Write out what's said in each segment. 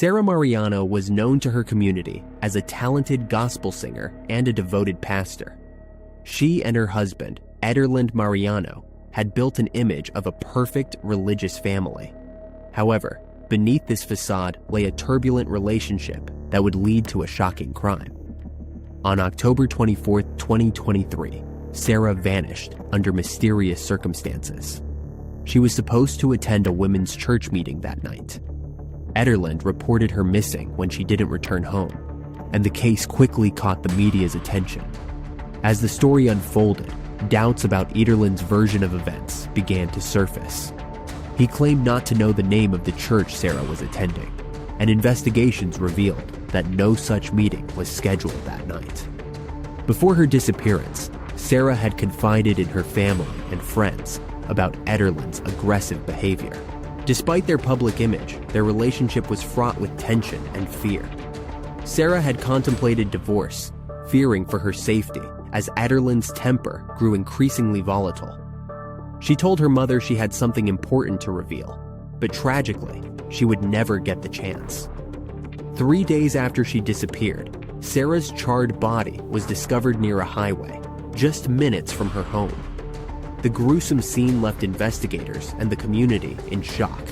Sara Mariano was known to her community as a talented gospel singer and a devoted pastor. She and her husband, Ederland Mariano, had built an image of a perfect religious family. However, beneath this facade lay a turbulent relationship that would lead to a shocking crime. On October 24, 2023, Sara vanished under mysterious circumstances. She was supposed to attend a women's church meeting that night. Ederland reported her missing when she didn't return home, and the case quickly caught the media's attention. As the story unfolded, doubts about Ederland's version of events began to surface. He claimed not to know the name of the church Sara was attending, and investigations revealed that no such meeting was scheduled that night. Before her disappearance, Sara had confided in her family and friends about Ederland's aggressive behavior. Despite their public image, their relationship was fraught with tension and fear. Sara had contemplated divorce, fearing for her safety as Ederland's temper grew increasingly volatile. She told her mother she had something important to reveal, but tragically, she would never get the chance. 3 days after she disappeared, Sara's charred body was discovered near a highway, just minutes from her home. The gruesome scene left investigators and the community in shock.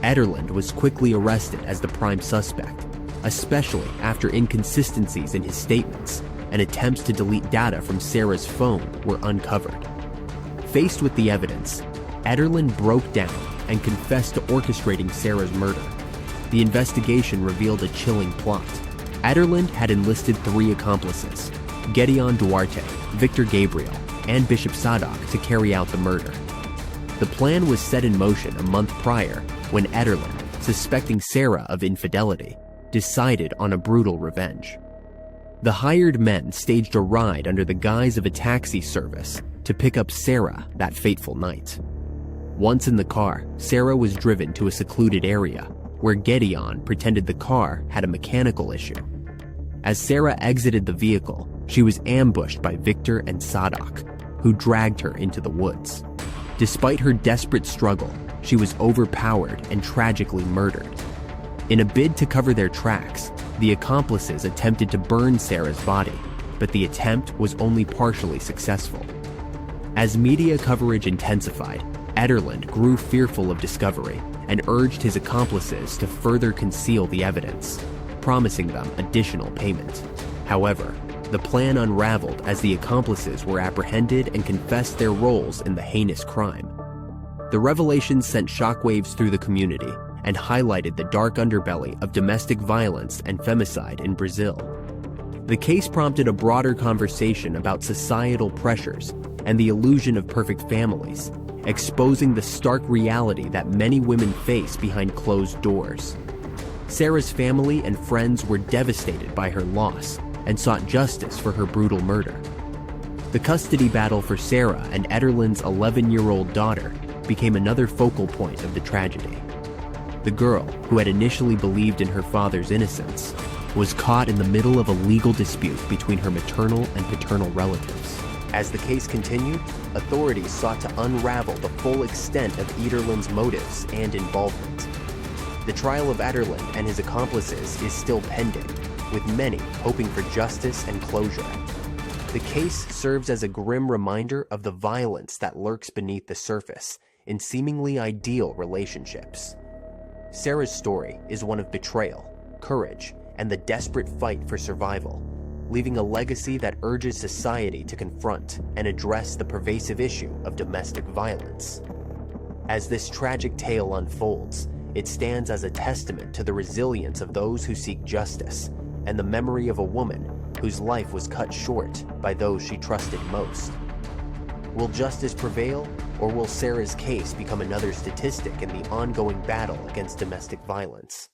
Ederland was quickly arrested as the prime suspect, especially after inconsistencies in his statements and attempts to delete data from Sara's phone were uncovered. Faced with the evidence, Ederland broke down and confessed to orchestrating Sara's murder. The investigation revealed a chilling plot. Ederland had enlisted 3 accomplices, Gedeon Duarte, Victor Gabriel, and Bishop Sadok, to carry out the murder. The plan was set in motion a month prior when Ederland, suspecting Sara of infidelity, decided on a brutal revenge. The hired men staged a ride under the guise of a taxi service to pick up Sara that fateful night. Once in the car, Sara was driven to a secluded area where Gedeon pretended the car had a mechanical issue. As Sara exited the vehicle, she was ambushed by Victor and Sadok, who dragged her into the woods. Despite her desperate struggle, she was overpowered and tragically murdered. In a bid to cover their tracks, the accomplices attempted to burn Sara's body, but the attempt was only partially successful. As media coverage intensified, Ederland grew fearful of discovery and urged his accomplices to further conceal the evidence, promising them additional payment. However, the plan unraveled as the accomplices were apprehended and confessed their roles in the heinous crime. The revelations sent shockwaves through the community and highlighted the dark underbelly of domestic violence and femicide in Brazil. The case prompted a broader conversation about societal pressures and the illusion of perfect families, exposing the stark reality that many women face behind closed doors. Sara's family and friends were devastated by her loss and sought justice for her brutal murder. The custody battle for Sara and Ederland's 11-year-old daughter became another focal point of the tragedy. The girl, who had initially believed in her father's innocence, was caught in the middle of a legal dispute between her maternal and paternal relatives. As the case continued, authorities sought to unravel the full extent of Ederland's motives and involvement. The trial of Ederland and his accomplices is still pending, with many hoping for justice and closure. The case serves as a grim reminder of the violence that lurks beneath the surface in seemingly ideal relationships. Sara's story is one of betrayal, courage, and the desperate fight for survival, leaving a legacy that urges society to confront and address the pervasive issue of domestic violence. As this tragic tale unfolds, it stands as a testament to the resilience of those who seek justice and the memory of a woman whose life was cut short by those she trusted most. Will justice prevail, or will Sara's case become another statistic in the ongoing battle against domestic violence?